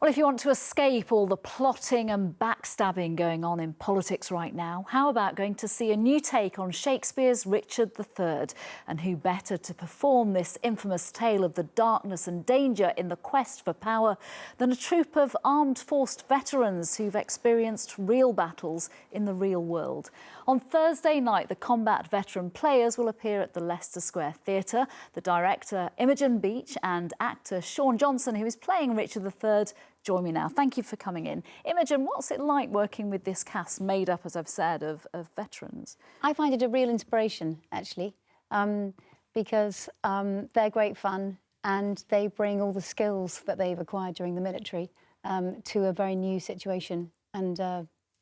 Well, if you want to escape all the plotting and backstabbing going on in politics right now, how about going to see a new take on Shakespeare's Richard III? And who better to perform this infamous tale of the darkness and danger in the quest for power than a troupe of armed forced veterans who've experienced real battles in the real world? On Thursday night, the combat veteran players will appear at the Leicester Square Theatre. The director, Imogen Beach, and actor Sean Johnson, who is playing Richard III, join me now. Thank you for coming in. Imogen, what's it like working with this cast made up, as I've said, of veterans? I find it a real inspiration, actually, because they're great fun and they bring all the skills that they've acquired during the military to a very new situation and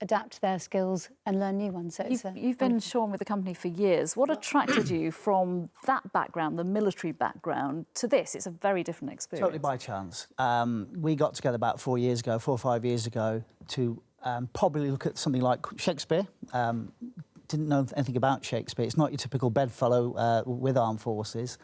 adapt their skills and learn new ones. So you've been, Sean, with the company for years. What attracted you from that background, the military background, to this? It's a very different experience. Totally by chance. We got together about 4 or 5 years ago to probably look at something like Shakespeare. Didn't know anything about Shakespeare. It's not your typical bedfellow with armed forces.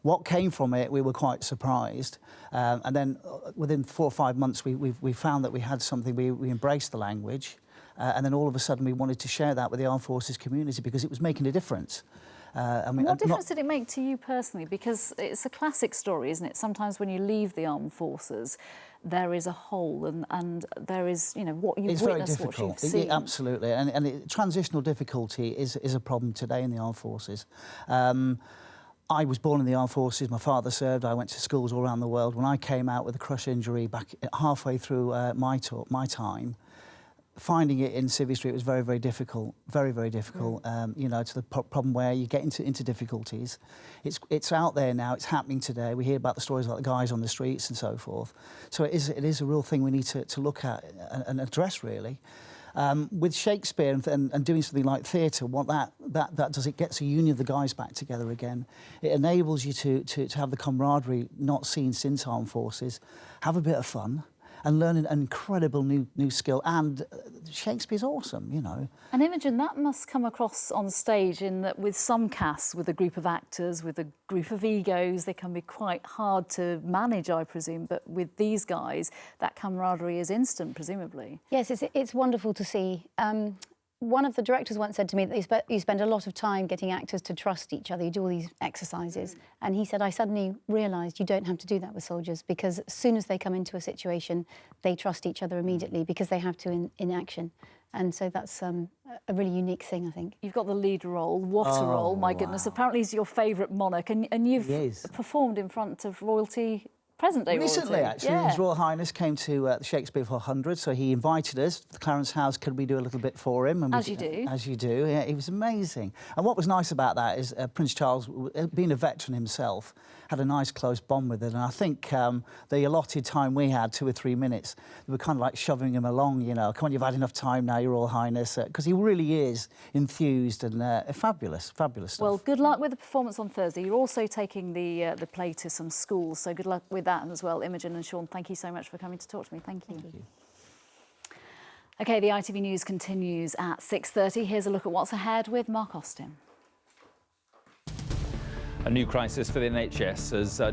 What came from it, we were quite surprised. And then within 4 or 5 months, we found that we had something, we embraced the language. And then all of a sudden we wanted to share that with the armed forces community because it was making a difference. What difference did it make to you personally? Because it's a classic story, isn't it? Sometimes when you leave the armed forces, there is a hole and there is, you know, what you've witnessed, what you've seen. Yeah, absolutely. And transitional difficulty is a problem today in the armed forces. I was born in the armed forces, my father served, I went to schools all around the world. When I came out with a crush injury back halfway through my time, finding it in Civvy Street was very, very difficult, very, very difficult. You know, to the problem where you get into difficulties. It's out there now, it's happening today. We hear about the stories like the guys on the streets and so forth. So it is a real thing we need to look at and address, really. With Shakespeare and doing something like theatre, what that does, it gets a union of the guys back together again. It enables you to have the camaraderie not seen since armed forces, have a bit of fun, and learn an incredible new skill. And Shakespeare's awesome, you know. And Imogen, that must come across on stage in that with some casts, with a group of actors, with a group of egos, they can be quite hard to manage, I presume. But with these guys, that camaraderie is instant, presumably. Yes, it's wonderful to see. One of the directors once said to me that you spend a lot of time getting actors to trust each other. You do all these exercises. And he said, I suddenly realised you don't have to do that with soldiers because as soon as they come into a situation, they trust each other immediately because they have to in action. And so that's a really unique thing, I think. You've got the lead role. What a role, my goodness. Apparently he's your favourite monarch. And you've performed in front of royalty, present-day recently, royalty. Actually, yeah. His Royal Highness came to the Shakespeare 400, so he invited us to Clarence House. Could we do a little bit for him? And as you do. As you do, yeah, he was amazing. And what was nice about that is Prince Charles, being a veteran himself, had a nice close bond with it. And I think the allotted time we had, 2 or 3 minutes, we were kind of like shoving him along, you know. Come on, you've had enough time now, Your Royal Highness, because he really is enthused and fabulous stuff. Well, good luck with the performance on Thursday. You're also taking the play to some schools, so good luck with that as well. Imogen and Sean, thank you so much for coming to talk to me. Thank you. Thank you. OK, the ITV News continues at 6:30. Here's a look at what's ahead with Mark Austin. A new crisis for the NHS as